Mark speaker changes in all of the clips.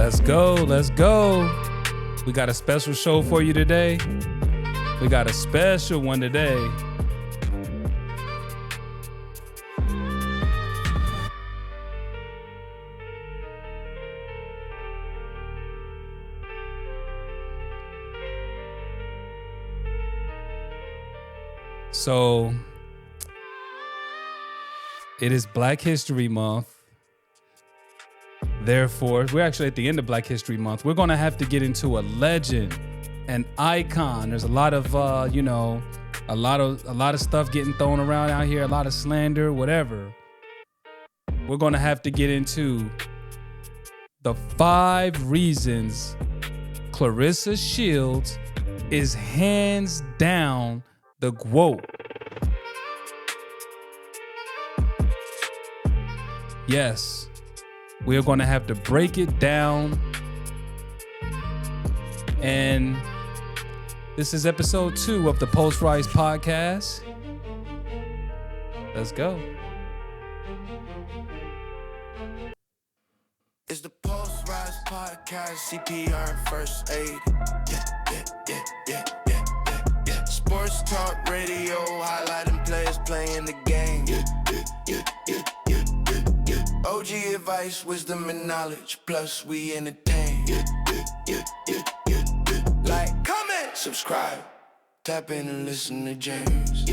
Speaker 1: Let's go. Let's go. We got a special show for you today. We got a special one today. So, it is Black History Month. Therefore, we're actually at the end of Black History Month. We're going to have to get into a legend, an icon. There's a lot of, a lot of stuff getting thrown around out here, a lot of slander, whatever. We're going to have to get into the 5 reasons Claressa Shields is hands down the GWOAT. Yes. We're going to have to break it down. And this is episode 2 of the Post Rise podcast. Let's go.
Speaker 2: It's the Post Rise podcast, CPR and first aid. Yeah. Sports talk radio, highlighting players playing the game. OG advice, wisdom, and knowledge, plus we entertain. Like, comment, subscribe, tap in and listen to James.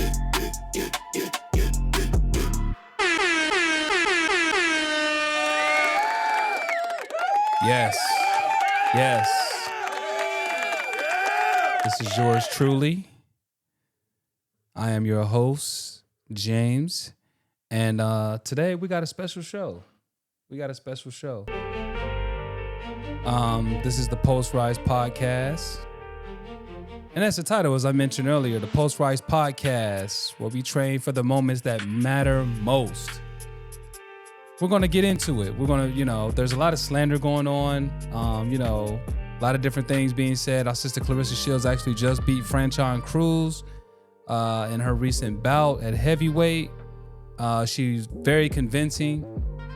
Speaker 1: Yes. This is yours truly. I am your host, James. And today we got a special show. This is the Post Rise podcast. And that's the title, as I mentioned earlier, the Post Rise podcast, where we train for the moments that matter most. We're going to get into it. We're going to, there's a lot of slander going on. A lot of different things being said. Our sister Claressa Shields actually just beat Franchon Cruz in her recent bout at heavyweight. She's very convincing.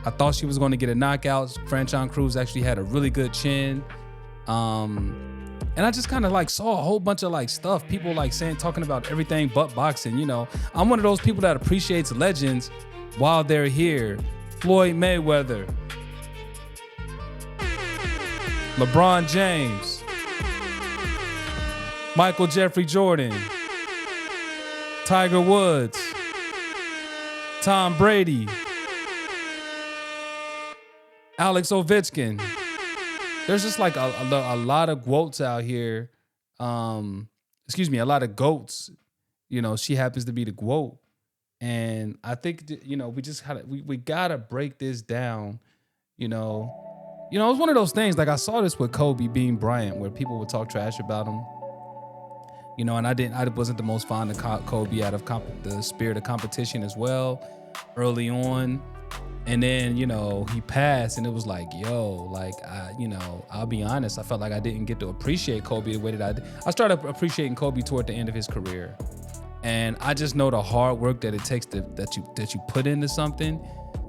Speaker 1: I thought she was going to get a knockout. Franchon Cruz actually had a really good chin. And I just kind of saw a whole bunch of stuff. People talking about everything but boxing. I'm one of those people that appreciates legends while they're here. Floyd Mayweather, LeBron James, Michael Jeffrey Jordan, Tiger Woods, Tom Brady, Alex Ovechkin. There's just a lot of GWOATs out here. A lot of GOATs. She happens to be the GWOAT. And I think that, we gotta break this down. It was one of those things. I saw this with Kobe Bean Bryant, where people would talk trash about him. And I wasn't the most fond of Kobe out of the spirit of competition as well, early on. And then, he passed, and it was I'll be honest, I felt like I didn't get to appreciate Kobe the way that I did. I started appreciating Kobe toward the end of his career. And I just know the hard work that it takes that you put into something.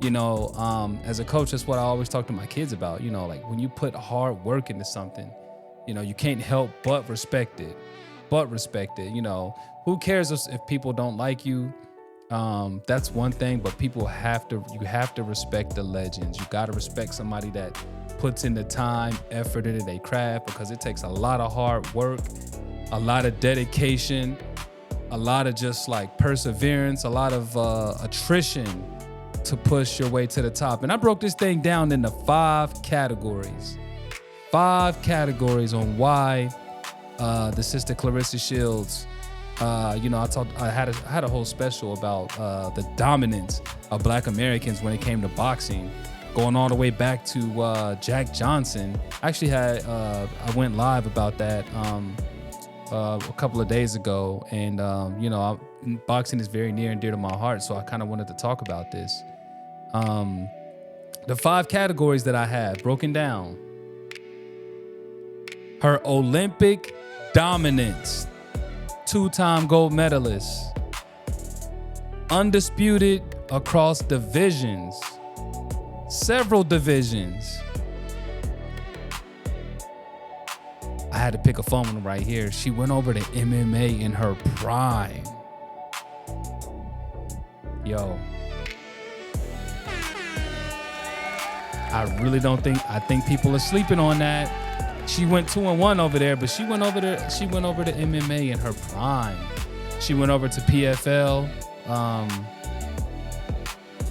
Speaker 1: As a coach, that's what I always talk to my kids about. When you put hard work into something, you can't help but respect it. Who cares if people don't like you? That's one thing, but you have to respect the legends. You got to respect somebody that puts in the time, effort into their craft, because it takes a lot of hard work, a lot of dedication, a lot of just perseverance, a lot of attrition to push your way to the top. And I broke this thing down into 5 categories. 5 categories on why the sister Claressa Shields, I had a whole special about the dominance of Black Americans when it came to boxing, going all the way back to Jack Johnson. Actually I went live about that a couple of days ago, and boxing is very near and dear to my heart, so I kind of wanted to talk about this. The 5 categories that I have broken down: her Olympic dominance, 2-time gold medalist, undisputed across divisions, several divisions, I had to pick a phone one right here. She went over to MMA in her prime. Yo. I think people are sleeping on that. She went 2-1 over there, but she went over to MMA in her prime. She went over to PFL.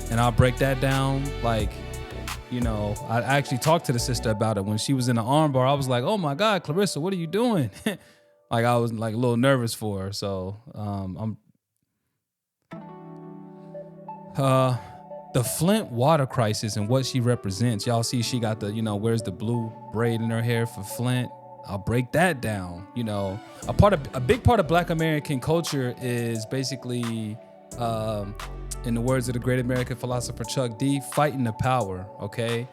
Speaker 1: And I'll break that down. Like, you know, I actually talked to the sister about it when she was in the armbar. I was like, oh my God, Claressa, what are you doing? Like, I was like a little nervous for her. So the Flint water crisis and what she represents. Y'all see she got the, you know, where's the blue braid in her hair for Flint? I'll break that down. You know, a big part of Black American culture is basically, in the words of the great American philosopher Chuck D, fighting the power, okay?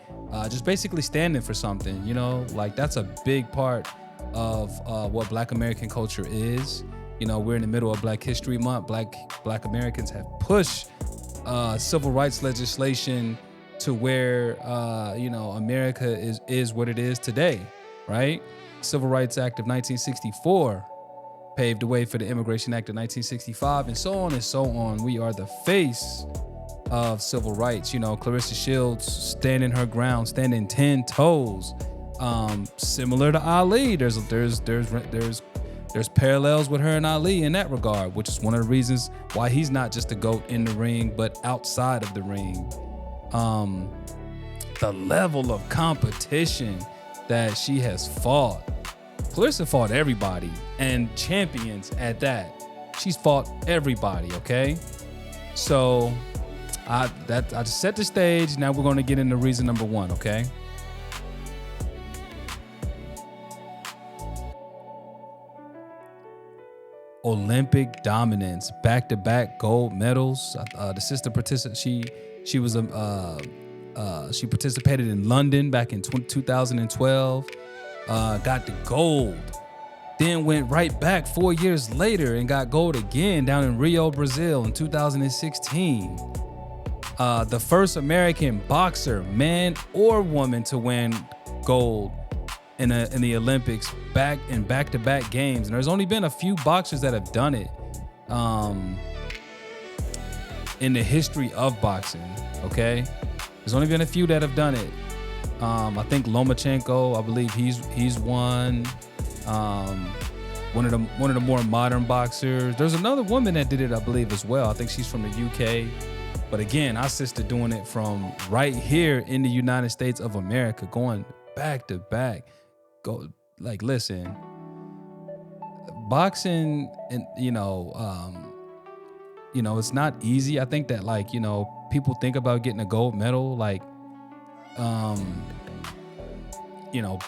Speaker 1: Just basically standing for something, you know? Like, that's a big part of what Black American culture is. You know, we're in the middle of Black History Month. Black Americans have pushed civil rights legislation to where, you know, America is what it is today, right? Civil Rights Act of 1964 paved the way for the Immigration Act of 1965, and so on and so on. We are the face of civil rights. You know, Claressa Shields standing her ground, standing 10 toes. Similar to Ali, there's parallels with her and Ali in that regard, which is one of the reasons why he's not just a GOAT in the ring, but outside of the ring. The level of competition that she has fought. Claressa fought everybody, and champions at that. She's fought everybody, okay? So I just set the stage. Now we're going to get into reason number 1, okay? Olympic dominance, back-to-back gold medals. The sister she participated in London back in 2012. Got the gold, then went right back 4 years later and got gold again down in Rio, Brazil in 2016. The first American boxer, man or woman, to win gold in the Olympics back-to-back games. And there's only been a few boxers that have done it in the history of boxing, okay? There's only been a few that have done it. I think Lomachenko, I believe he's won. One of the more modern boxers. There's another woman that did it, I believe, as well. I think she's from the UK. But again, our sister doing it from right here in the United States of America, going back to back. Go, like, listen, boxing, and it's not easy. I think that, like, people think about getting a gold medal, like,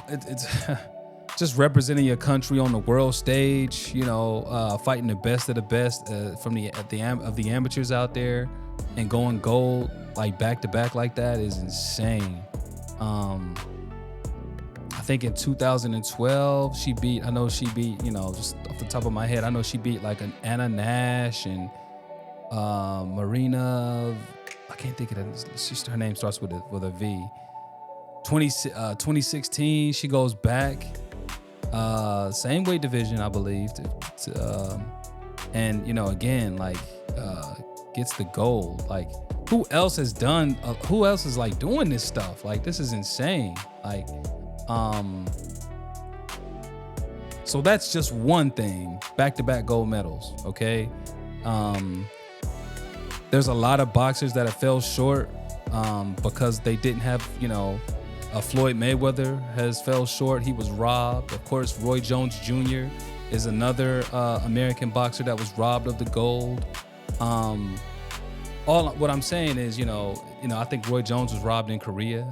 Speaker 1: it's just representing your country on the world stage, fighting the best of the best of the amateurs out there, and going gold like back to back like that is insane. I think in 2012 she beat, just off the top of my head, I know she beat like an Anna Nash and Marina. I can't think of it. Her name starts with a V. 2016, she goes back, same weight division, I believe, and again, like, gets the gold. Like, who else is like doing this stuff? Like, this is insane. Like, so that's just one thing. Back-to-back gold medals. Okay. There's a lot of boxers that have fell short because they didn't have, Floyd Mayweather has fell short. He was robbed. Of course, Roy Jones Jr. is another American boxer that was robbed of the gold. What I'm saying is, I think Roy Jones was robbed in Korea.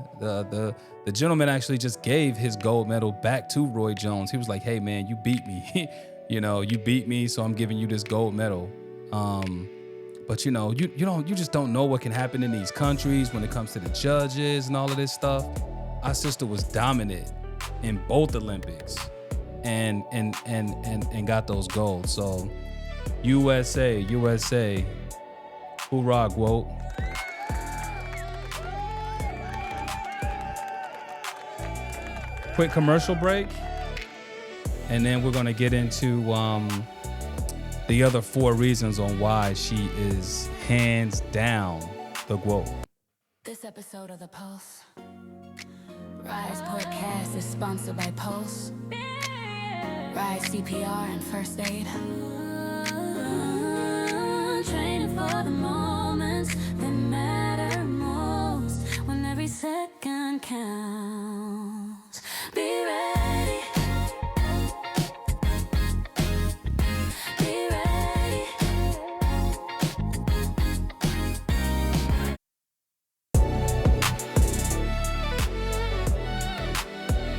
Speaker 1: The gentleman actually just gave his gold medal back to Roy Jones. He was like, "Hey man, you beat me. You beat me, so I'm giving you this gold medal." But you just don't know what can happen in these countries when it comes to the judges and all of this stuff. Our sister was dominant in both Olympics and got those golds. So USA, hoorah, GWOAT. Quick commercial break. and then we're going to get into the other 4 reasons on why she is hands down the GWOAT.
Speaker 3: This episode of The Pulse Rise podcast is sponsored by Pulse, Rise CPR and First Aid. Training for the moments that matter most, when every second counts. Be ready. Be ready.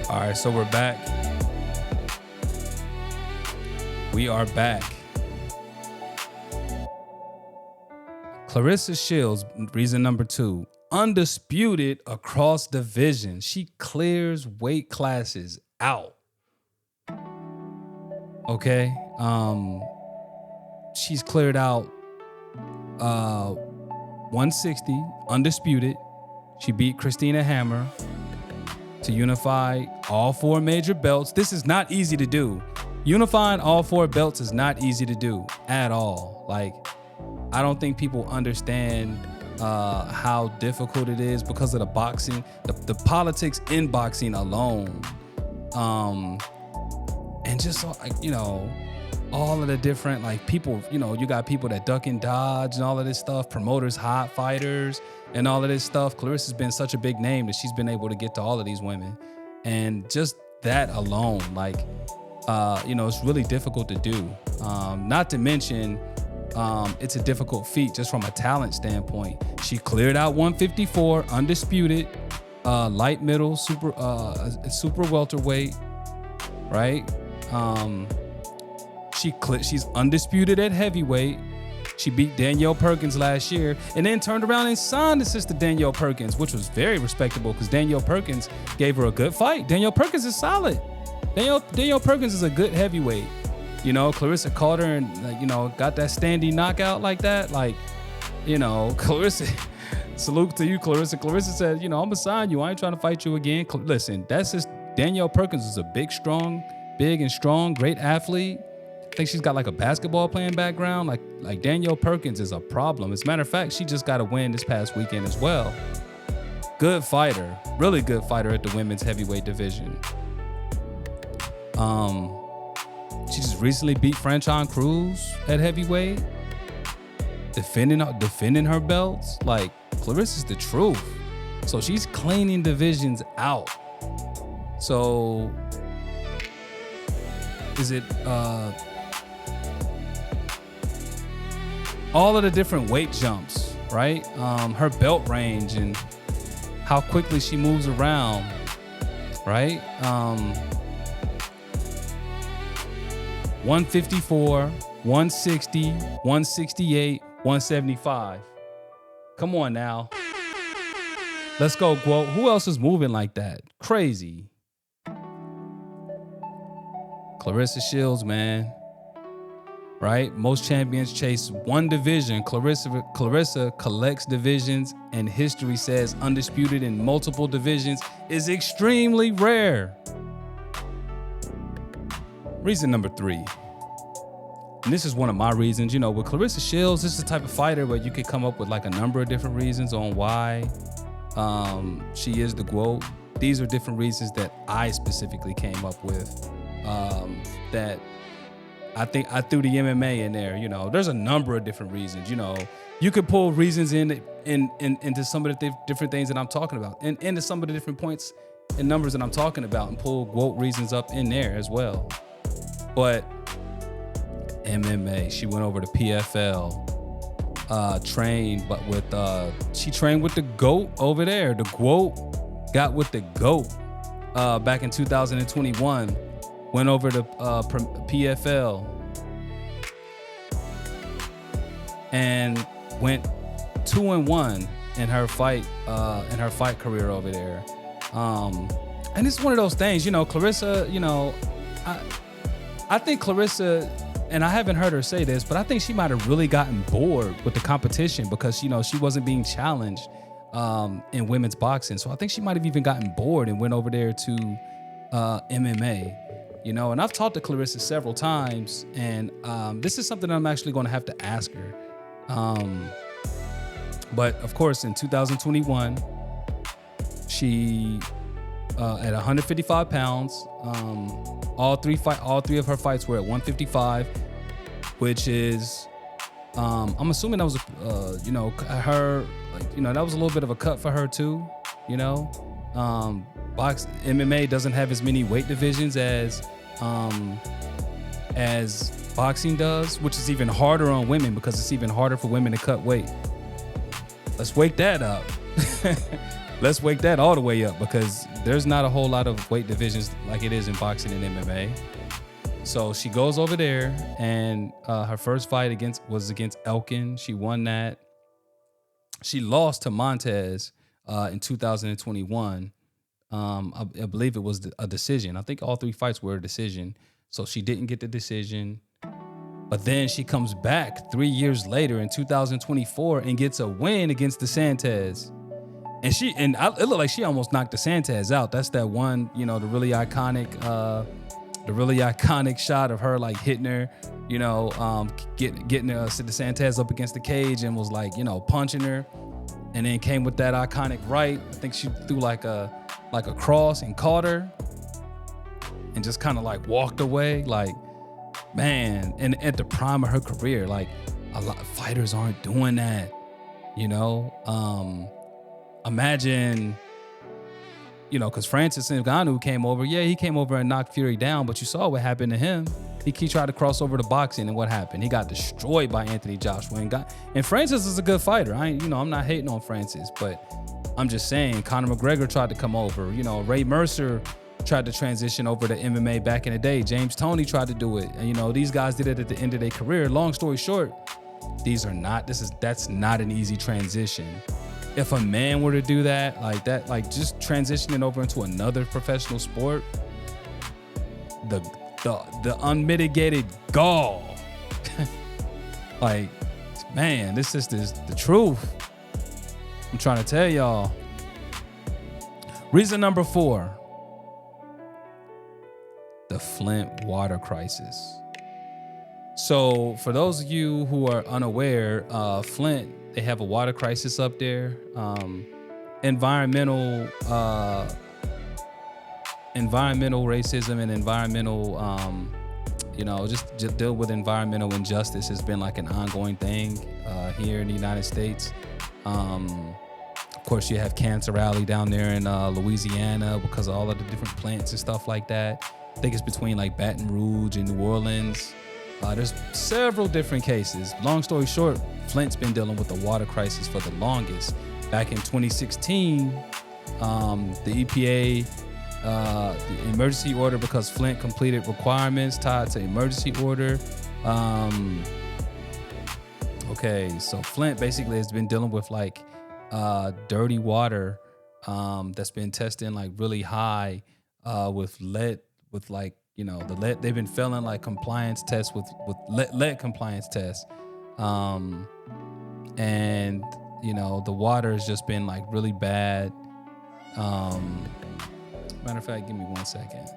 Speaker 1: All right, so we're back. We are back. Claressa Shields, reason number 2, undisputed across division. She clears weight classes out. Okay. She's cleared out 160, undisputed. She beat Christina Hammer to unify all 4 major belts. This is not easy to do. Unifying all 4 belts is not easy to do at all. Like, I don't think people understand how difficult it is because of the boxing, the politics in boxing alone. And just, you know, all of the different, like, people, you know, you got people that duck and dodge and all of this stuff, promoters, hot fighters, and all of this stuff. Claressa's been such a big name that she's been able to get to all of these women. And just that alone, like, you know, it's really difficult to do. Not to mention, it's a difficult feat just from a talent standpoint. She cleared out 154, undisputed, light middle, super welterweight, right? She's undisputed at heavyweight. She beat Danielle Perkins last year and then turned around and signed the sister Danielle Perkins, which was very respectable because Danielle Perkins gave her a good fight. Danielle Perkins is solid. Danielle Perkins is a good heavyweight. You know, Claressa caught her and, like, you know, got that standing knockout like that. Like, you know, Claressa, salute to you, Claressa. Claressa said, you know, I'm going to sign you. I ain't trying to fight you again. Listen, that's just, Danielle Perkins is a big and strong, great athlete. I think she's got like a basketball playing background. Like Danielle Perkins is a problem. As a matter of fact, she just got a win this past weekend as well. Good fighter, really good fighter at the women's heavyweight division. She just recently beat Franchon Cruz at heavyweight, defending her belts. Like, Claressa's the truth. So she's cleaning divisions out. So is it all of the different weight jumps, right? Her belt range and how quickly she moves around, right? 154, 160, 168, 175. Come on now. Let's go, GWOAT. Who else is moving like that? Crazy. Claressa Shields, man. Right? Most champions chase one division. Claressa collects divisions, and history says undisputed in multiple divisions is extremely rare. Reason number 3. And this is one of my reasons. You know, with Claressa Shields, this is the type of fighter where you could come up with like a number of different reasons on why she is the GWOAT. These are different reasons that I specifically came up with that I think I threw the MMA in there. You know, there's a number of different reasons. You know, you could pull reasons into some of the different things that I'm talking about, and into some of the different points and numbers that I'm talking about, and pull GWOAT reasons up in there as well. But MMA, she went over to PFL, trained, but with she trained with the GOAT over there. The GWOAT got with the GOAT back in 2021. Went over to PFL and went 2-1 in her fight career over there. And it's one of those things, you know, Claressa, you know, I think Claressa, and I haven't heard her say this, but I think she might have really gotten bored with the competition because, you know, she wasn't being challenged in women's boxing. So I think she might have even gotten bored and went over there to MMA. you know. And I've talked to Claressa several times, and this is something I'm actually going to have to ask her. But of course, in 2021, she at 155 pounds. All three of her fights were at 155, which is, I'm assuming that was, her, that was a little bit of a cut for her too, you know. MMA doesn't have as many weight divisions as boxing does, which is even harder on women because it's even harder for women to cut weight. Let's wake that up. Let's wake that all the way up, because there's not a whole lot of weight divisions like it is in boxing and MMA. So she goes over there, and her first fight was against Elkin. She won that. She lost to Montez in 2021. I believe it was a decision. I think all three fights were a decision. So she didn't get the decision. But then she comes back 3 years later in 2024 and gets a win against DeSantis. And it looked like she almost knocked DeSantis out. That's that one, the really iconic shot of her like hitting her, getting DeSantis up against the cage and was like, punching her, and then came with that iconic right. I think she threw like a cross and caught her, and just kind of like walked away. Like, man, and at the prime of her career, like a lot of fighters aren't doing that, Imagine, because Francis Ngannou came over. Yeah, he came over and knocked Fury down, but you saw what happened to him. He tried to cross over to boxing, and what happened? He got destroyed by Anthony Joshua. And Francis is a good fighter. I'm not hating on Francis, but I'm just saying Conor McGregor tried to come over. Ray Mercer tried to transition over to MMA back in the day. James Toney tried to do it. And, these guys did it at the end of their career. Long story short, that's not an easy transition. If a man were to do that, like just transitioning over into another professional sport, the unmitigated gall, like, man, this is the truth. I'm trying to tell y'all. Reason number 4, the Flint water crisis. So for those of you who are unaware, Flint, they have a water crisis up there. Environmental racism and environmental, just deal with environmental injustice has been like an ongoing thing here in the United States. Of course, you have Cancer Alley down there in Louisiana because of all of the different plants and stuff like that. I think it's between like Baton Rouge and New Orleans. There's several different cases. Long story short, Flint's been dealing with the water crisis for the longest. Back in 2016, the EPA, the emergency order, because Flint completed requirements tied to emergency order. So Flint basically has been dealing with like dirty water that's been testing like really high with lead, with like, the lead. They've been failing like compliance tests with lead compliance tests. And the water has just been like really bad. Matter of fact, give me 1 second.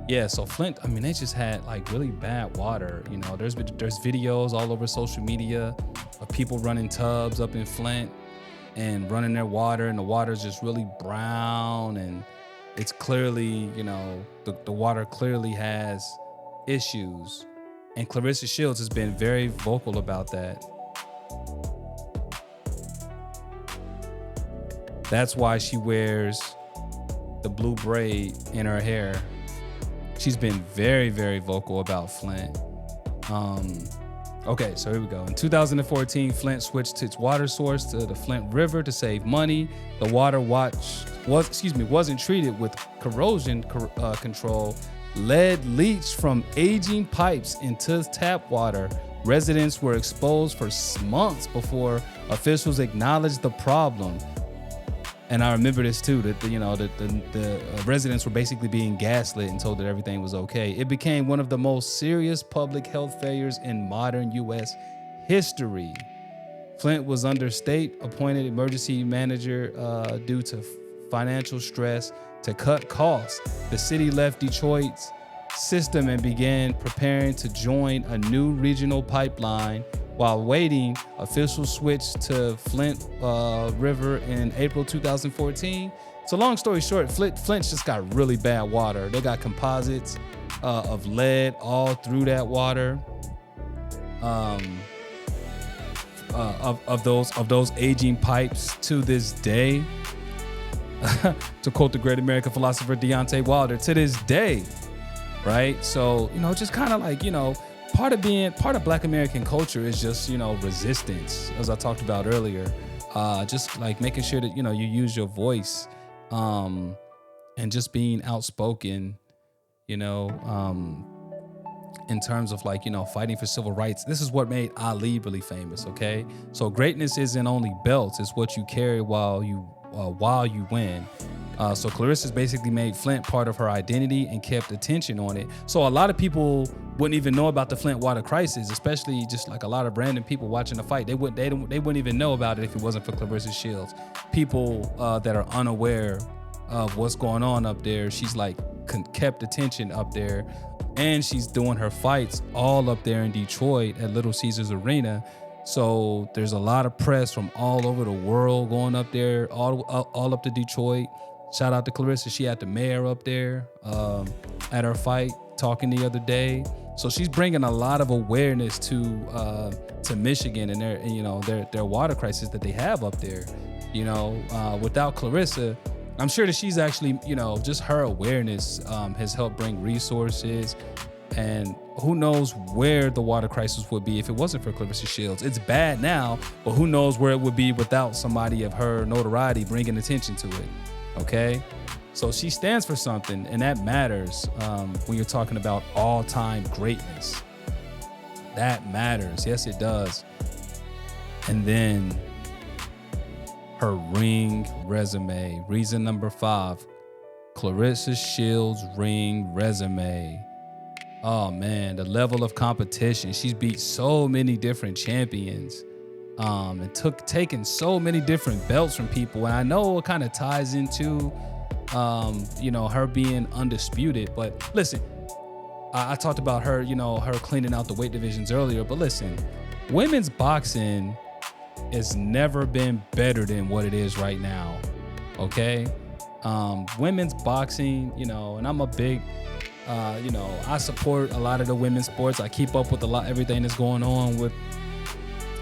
Speaker 1: Yeah, so Flint, they just had like really bad water. There's videos all over social media of people running tubs up in Flint and running their water, and the water's just really brown, and it's clearly, the water clearly has issues. And Claressa Shields has been very vocal about that. That's why she wears the blue braid in her hair. She's been very, very vocal about Flint. Okay, so here we go. In 2014, Flint switched its water source to the Flint River to save money. The water wasn't treated with corrosion control. Lead leached from aging pipes into tap water. Residents were exposed for months before officials acknowledged the problem. And I remember this too, that the residents were basically being gaslit and told that everything was okay. It became one of the most serious public health failures in modern U.S. history. Flint was under state-appointed emergency manager due to financial stress. To cut costs, the city left Detroit's system and began preparing to join a new regional pipeline. While waiting, officials switched to Flint River in April 2014. So long story short, Flint's just got really bad water. They got composites of lead all through that water. Of those aging pipes to this day. To quote the great American philosopher Deontay Wilder, to this day, right? So, just kind of like, part of Black American culture is just, resistance, as I talked about earlier. Just like making sure that, you use your voice, and just being outspoken, in terms of like, fighting for civil rights. This is what made Ali really famous, okay? So greatness isn't only belts, it's what you carry while you win. So Claressa's basically made Flint part of her identity and kept attention on it. So a lot of people wouldn't even know about the Flint water crisis, especially just like a lot of random people watching the fight. They wouldn't even know about it if it wasn't for Claressa Shields. People that are unaware of what's going on up there. She's like kept attention up there, and she's doing her fights all up there in Detroit at Little Caesars Arena. So there's a lot of press from all over the world going up there, all up to Detroit. Shout out to Claressa. She had the mayor up there at her fight talking the other day. So she's bringing a lot of awareness to Michigan and their water crisis that they have up there. Without Claressa, I'm sure that she's actually, just her awareness has helped bring resources. And who knows where the water crisis would be if it wasn't for Claressa Shields. It's bad now, but who knows where it would be without somebody of her notoriety bringing attention to it, okay? So she stands for something, and that matters when you're talking about all-time greatness. That matters. Yes, it does. And then her ring resume. Reason number 5, Claressa Shields' ring resume. Oh man, the level of competition. She's beat so many different champions, and taken so many different belts from people. And I know it kind of ties into, her being undisputed. But listen, I talked about her, her cleaning out the weight divisions earlier. But listen, women's boxing has never been better than what it is right now. Okay, women's boxing, and I'm a big. I support a lot of the women's sports. I keep up with everything that's going on with,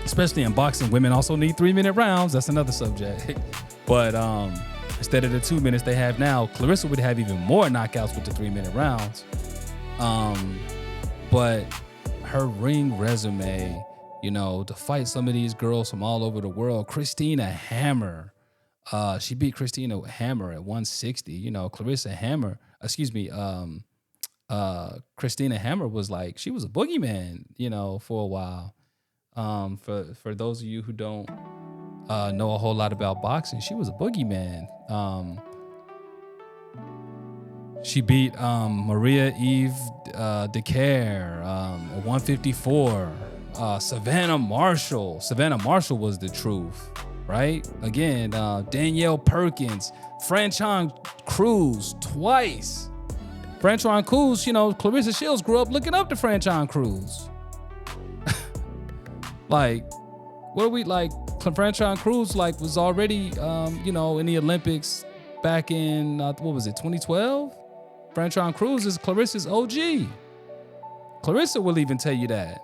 Speaker 1: especially in boxing. Women also need 3-minute rounds. That's another subject. But instead of the 2 minutes they have now, Claressa would have even more knockouts with the 3-minute rounds. But her ring resume, to fight some of these girls from all over the world. Christina Hammer, she beat Christina Hammer at 160. Christina Hammer was like, she was a boogeyman, for a while. For those of you who don't know a whole lot about boxing, she was a boogeyman. She beat Maria Eve Decaire at 154. Savannah Marshall. Savannah Marshall was the truth, right? Again, Danielle Perkins, Franchon Cruz twice. Franchon Cruz, Claressa Shields grew up looking up to Franchon Cruz. Like, what are we like? Franchon Cruz was already, in the Olympics back in 2012. Franchon Cruz is Claressa's OG. Claressa will even tell you that.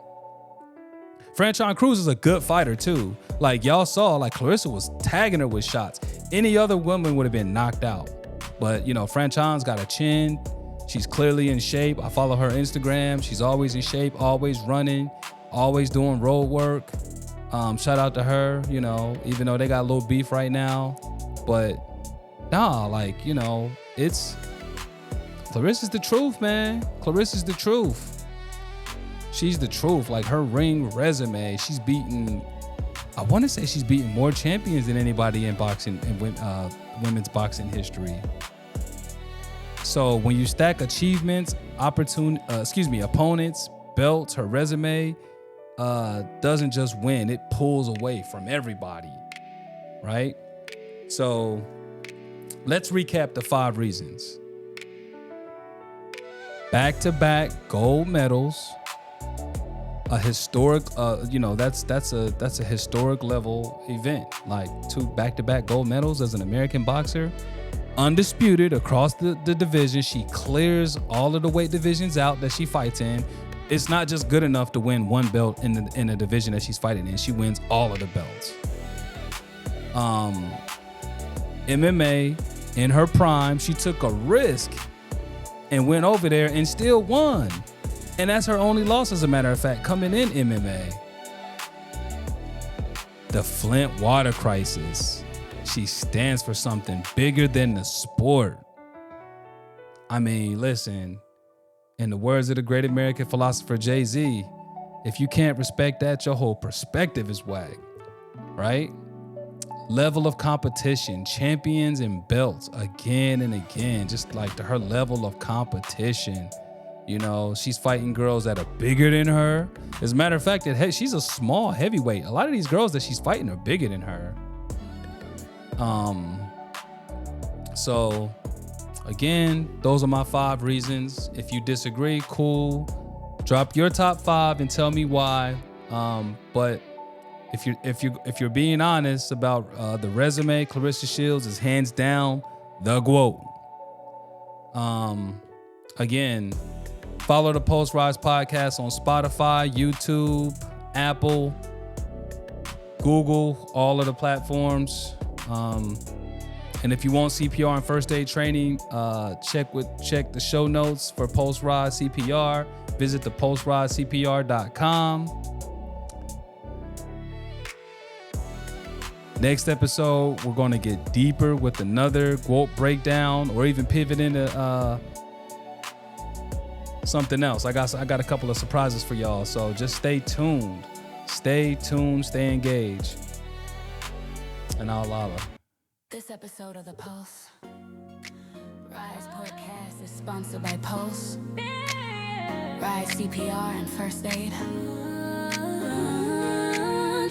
Speaker 1: Franchon Cruz is a good fighter too. Like y'all saw, Claressa was tagging her with shots. Any other woman would have been knocked out. But Franchon's got a chin. She's clearly in shape. I follow her Instagram. She's always in shape, always running, always doing road work. Shout out to her, even though they got a little beef right now. But it's Claressa's the truth, man. Claressa's the truth. She's the truth. Like her ring resume, she's beaten, I want to say she's beaten more champions than anybody in boxing and women's boxing history. So when you stack achievements, opponents, belts, her resume, doesn't just win, it pulls away from everybody, right? So let's recap the 5 reasons. Back-to-back gold medals, a historic, that's a historic level event. Like 2 back-to-back gold medals as an American boxer, undisputed across the division. She clears all of the weight divisions out that she fights in. It's not just good enough to win 1 belt in the division that she's fighting in. She wins all of the belts. MMA in her prime, she took a risk and went over there and still won. And that's her only loss, as a matter of fact, coming in MMA. The Flint water crisis. She stands for something bigger than the sport. I mean, listen, in the words of the great American philosopher Jay-Z, if you can't respect that, your whole perspective is whack, right? Level of competition, champions and belts again and again, just like her level of competition. You know, she's fighting girls that are bigger than her. As a matter of fact, she's a small heavyweight. A lot of these girls that she's fighting are bigger than her. So again, those are my 5 reasons. If you disagree, cool. Drop your top 5 and tell me why. But if you're being honest about the resume, Claressa Shields is hands down the GWOAT. Again, follow the Post Rise podcast on Spotify, YouTube, Apple, Google, all of the platforms. And if you want CPR and first aid training, check the show notes for Post Rise CPR. Visit the postrisecpr.com. Next episode, we're going to get deeper with another GWOAT breakdown, or even pivot into something else. I got a couple of surprises for y'all, so just stay tuned. Stay engaged. And I'll holla.
Speaker 3: This episode of The Pulse Rise Podcast is sponsored by Pulse, Rise CPR and First Aid.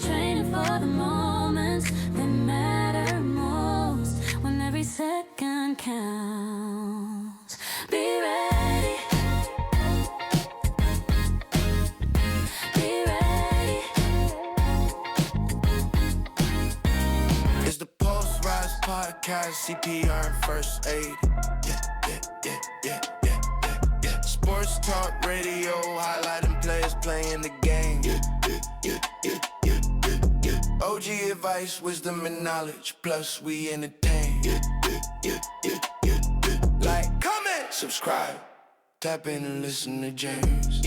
Speaker 3: Training for the moments that matter most, when every second counts. Be ready. Be ready.
Speaker 2: It's the Post Rise Podcast, CPR and First Aid. Yeah. Sports talk radio, highlighting players playing the game. OG advice, wisdom and knowledge, plus we entertain. Like, comment, subscribe, tap in and listen to James.